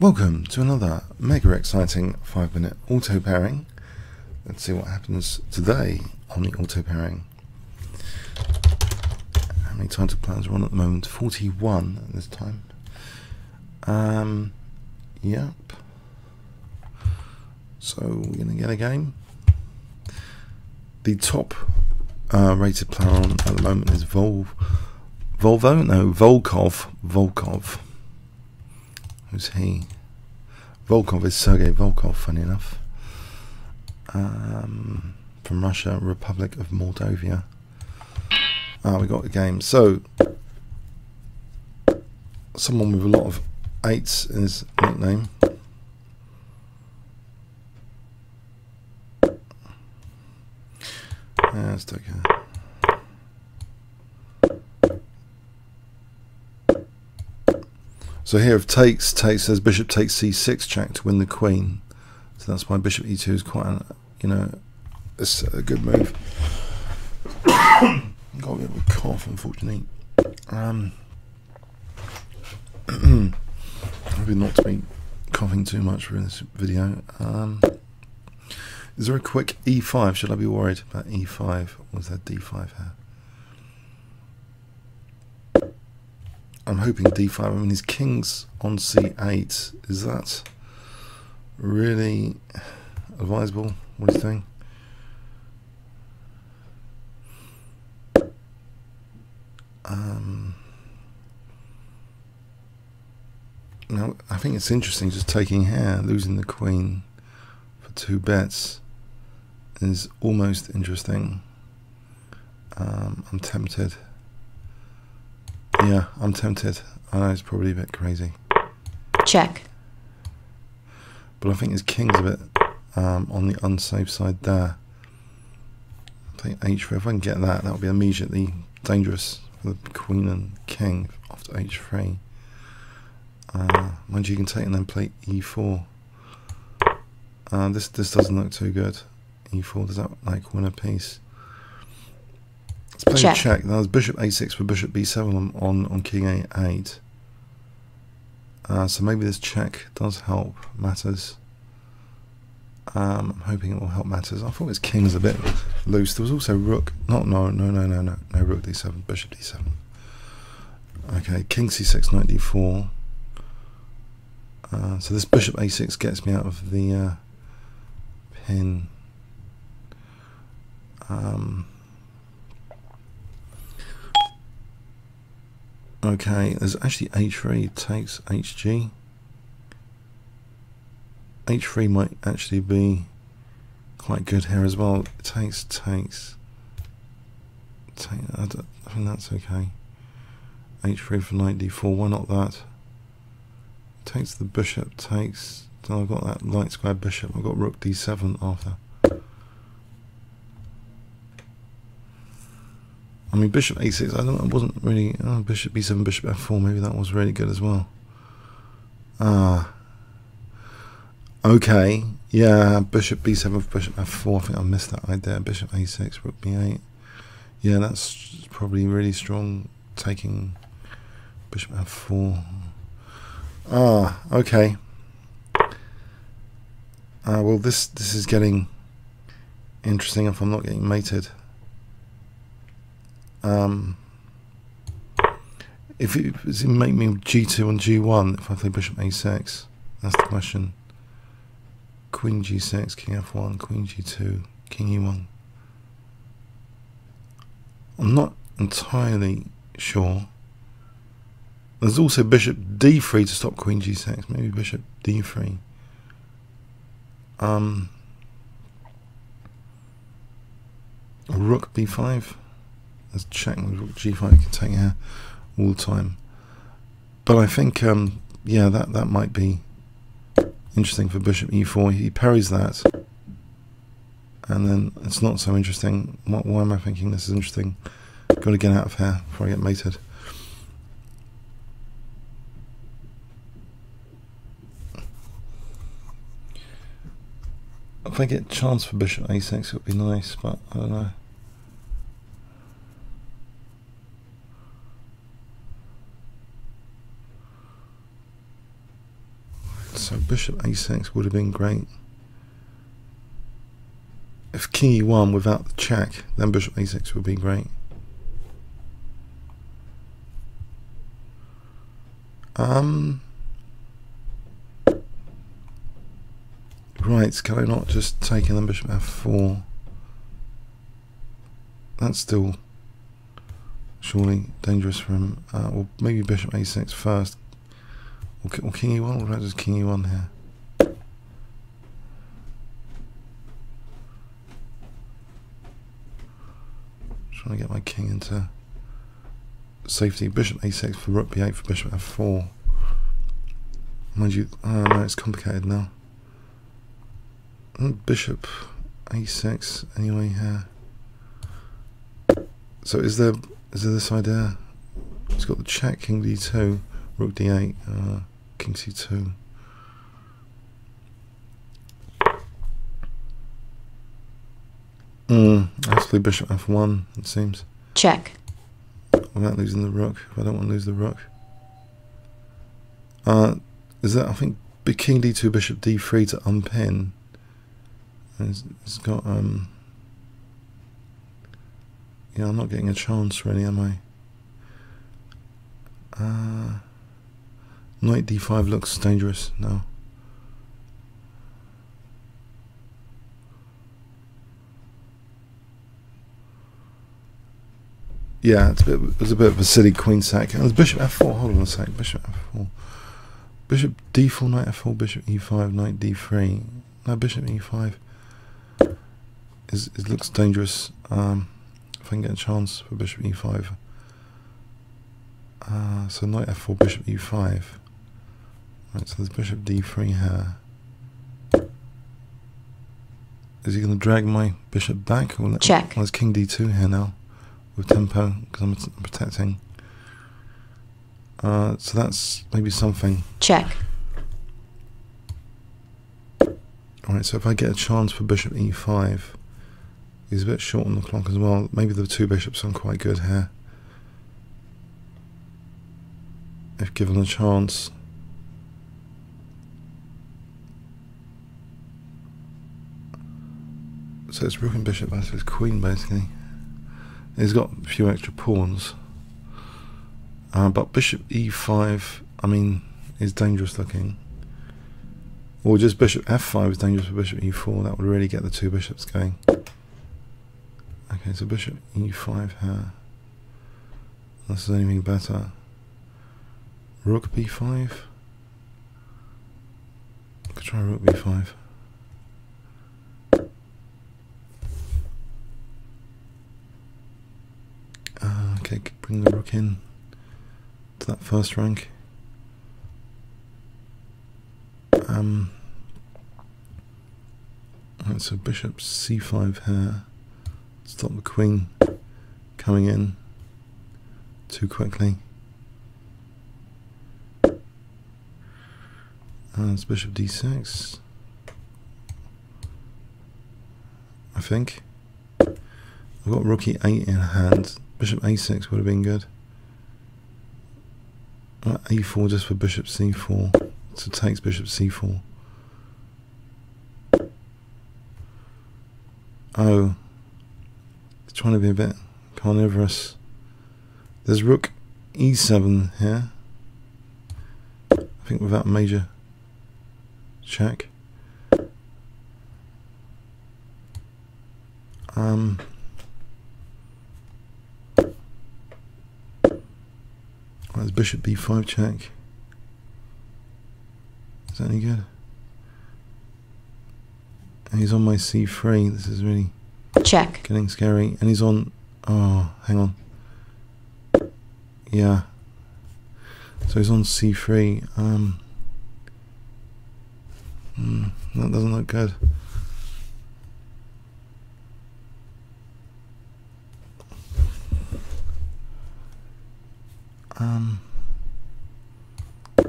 Welcome to another mega exciting 5-minute auto pairing. Let's see what happens today on the auto pairing. How many title plans are on at the moment? 41 at this time. Yep. So we're going to get a game. The top rated player on at the moment is Volkov. Who's he? Volkov is Sergei Volkov, funny enough. From Russia, Republic of Moldova. We got the game. So, someone with a lot of 8s in his nickname. Let's take it. So here, if takes says bishop takes c6 check to win the queen. So that's why bishop e2 is quite, it's a good move. Got a bit of a cough, unfortunately. Maybe not to be coughing too much for this video. Is there a quick e5? Should I be worried about e5? Or is there d5 here? I'm hoping d5. I mean, his king's on c8. Is that really advisable? What do you think? Now, I think it's interesting just taking here, losing the queen for 2 bets is almost interesting. I'm tempted. Yeah, I'm tempted. I know it's probably a bit crazy. Check. But I think his king's a bit on the unsafe side there. I think h3. If I can get that, that would be immediately dangerous for the queen and king after h3. Mind you, can take and then play e4. This doesn't look too good. e4, does that like win a piece? Let's play a check. Now there's bishop a6 for bishop b7 on king a8. So maybe this check does help matters. I'm hoping it will help matters. I thought his king's a bit loose. There was also rook. No, rook d7, bishop d7. Okay, king c6, knight d4. So this bishop a6 gets me out of the pin. Okay, there's actually h3 takes hg. h3 might actually be quite good here as well. Takes. I think that's okay. h3 for knight d4. Why not that? Takes the bishop. Takes. Then I've got that light square bishop. I've got rook d7 after. I mean, bishop a6, I wasn't really, bishop b7, bishop f4, maybe that was really good as well. Okay, yeah, bishop b7, bishop f4, I think I missed that idea. Bishop a6, rook b8. Yeah, that's probably really strong, taking bishop f4. Okay. Well, this is getting interesting if I'm not getting mated. If it make me g2 and g1 if I play bishop a6, that's the question. Queen g6, king f1, queen g2, king e1. I'm not entirely sure. There's also bishop d3 to stop queen g6. Maybe bishop d3. Rook b5. Let's check with rook g5. Can take here all the time. But I think, yeah, that might be interesting for bishop e4. He parries that, and then it's not so interesting. Why am I thinking this is interesting? Got to get out of here before I get mated. If I get a chance for bishop a6, it would be nice, but I don't know. So bishop a6 would have been great. If king e1 without the check, then bishop a6 would be great. Right, can I not just take in the bishop f4? That's still surely dangerous for him. Or maybe bishop a6 first. Or king e1, or just king e1 here. Trying to get my king into safety. Bishop a6 for rook b8 for bishop f4. Mind you, no, it's complicated now. Bishop a6 anyway here. So is there this idea? It's got the check, king d2, rook d8, king c2. I have to play bishop f1, it seems. Check. Without losing the rook, if I don't want to lose the rook. Is that, I think, king d2, bishop d3 to unpin. It's got, yeah, I'm not getting a chance really, am I? Knight d5 looks dangerous now. Yeah, it was a bit of a silly queen sack. And there's bishop f4. Hold on a sec. Bishop f4. Bishop d4, knight f4, bishop e5, knight d3. No, bishop e5 it looks dangerous. If I can get a chance for bishop e5. So knight f4, bishop e5. Right, so there's bishop d3 here. Is he going to drag my bishop back? Or check. Well, there's king d2 here now with tempo because I'm protecting. So that's maybe something. Check. Alright, so if I get a chance for bishop e5, he's a bit short on the clock as well. Maybe the two bishops are quite good here, if given a chance. So it's rook and bishop versus queen basically. He's got a few extra pawns. But bishop e5, I mean, is dangerous looking. Or just bishop f5 is dangerous for bishop e4. That would really get the two bishops going. Okay, so bishop e5 here. This is anything better. Rook b5. I could try rook b5. Okay, bring the rook in to that first rank. Right, so bishop c5 here. Stop the queen coming in too quickly. It's bishop d6. I think. I've got rook e8 in hand. Bishop a6 would have been good. A4 just for bishop c4. So takes bishop c4. Oh. It's trying to be a bit carnivorous. There's rook e7 here. I think without major check. There's bishop b5 check. Is that any good? And he's on my c3. This is really check. Getting scary. And he's on. Oh, hang on. Yeah. So he's on c3. That doesn't look good.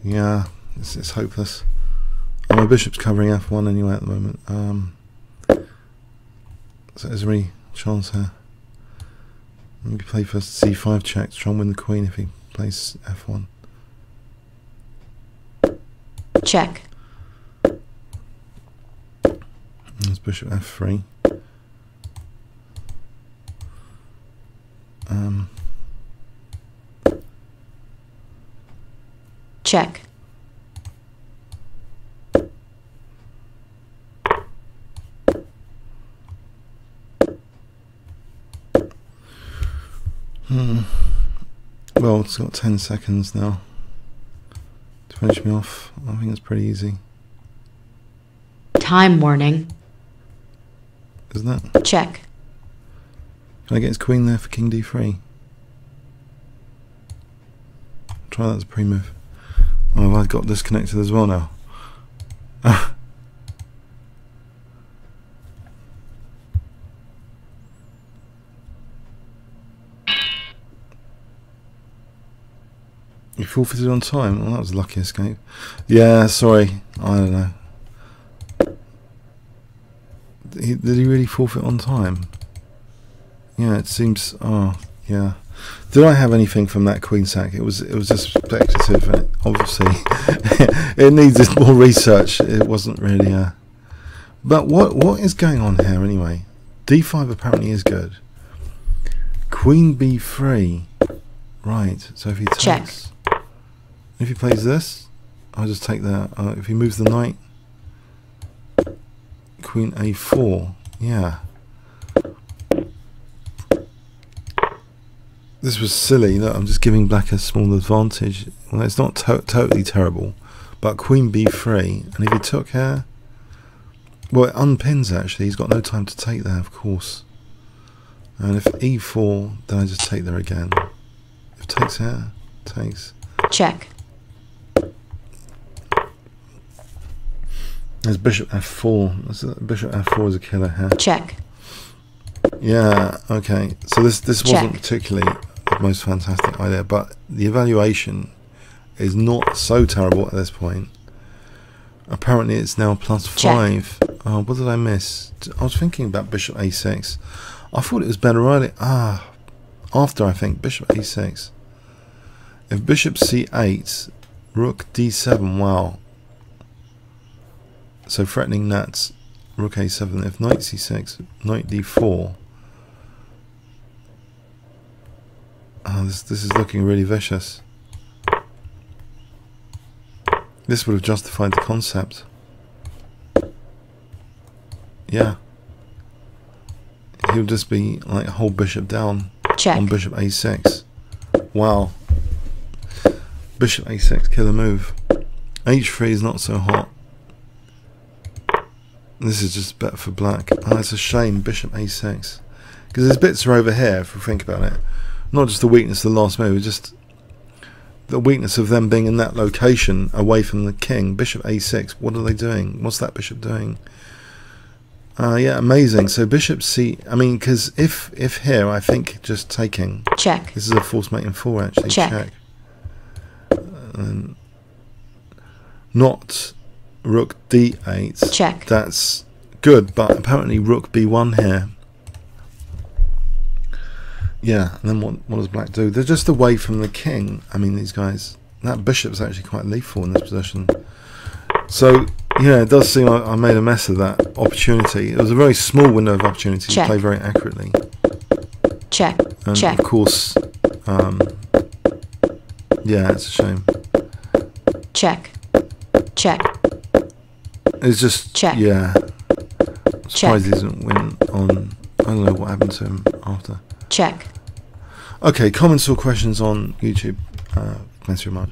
Yeah, it's hopeless. My bishop's covering f1 anyway at the moment. So there's any chance here. Maybe play first c5 check to try and win the queen if he plays f1. Check. bishop f3. Check. Well, it's got 10 seconds now to finish me off. I think it's pretty easy. Time warning. Isn't it? Check. Can I get his queen there for king d3? Try that as a pre-move. Oh, I've got disconnected as well now. You forfeited on time? Well, that was a lucky escape. Yeah, sorry. I don't know. Did he really forfeit on time? Yeah, it seems. Oh, yeah. Did I have anything from that queen sack? It was just speculative, and obviously it needs more research. It wasn't really. But what is going on here anyway? D5 apparently is good. Queen B3. Right. So if he takes. Check. If he plays this, I'll just take that. If he moves the knight, Queen A4. Yeah. This was silly. Look, I'm just giving black a small advantage. Well, it's not totally terrible, but Queen B3, and if he took here, well, it unpins actually. He's got no time to take there, of course. And if E4, then I just take there again. If takes here, takes. Check. There's bishop f4. Bishop f4 is a killer here. Check. Yeah, okay. So this wasn't Check. particularly the most fantastic idea, but the evaluation is not so terrible at this point. Apparently it's now +5. Oh, what did I miss? I was thinking about bishop a6. I thought it was better early. After I think bishop a6. If bishop c8, rook d7, wow. So threatening that rook a7. If knight c6, knight d4. This is looking really vicious. This would have justified the concept. Yeah. He would just be like a whole bishop down. Check. On bishop a6. Wow. Bishop a6, killer move. h3 is not so hot. This is just better for black. It's a shame, bishop a6. Because his bits are over here, if we think about it. Not just the weakness of the last move, just the weakness of them being in that location away from the king. Bishop a6, what are they doing? What's that bishop doing? Yeah, amazing. So bishop c, I mean, because if here, I think just taking. Check. This is a false mate in 4 actually. Check. Not rook d8. Check. That's good, but apparently rook b1 here. Yeah, and then what does black do? They're just away from the king. I mean, these guys. That bishop's actually quite lethal in this position. So, yeah, it does seem like I made a mess of that opportunity. It was a very small window of opportunity to play very accurately. Check. And Check. of course, yeah, it's a shame. Check. Check. It's just, Check. yeah. I'm surprised he didn't win on, I don't know what happened to him after. Check. Okay, comments or questions on YouTube. Thanks very much.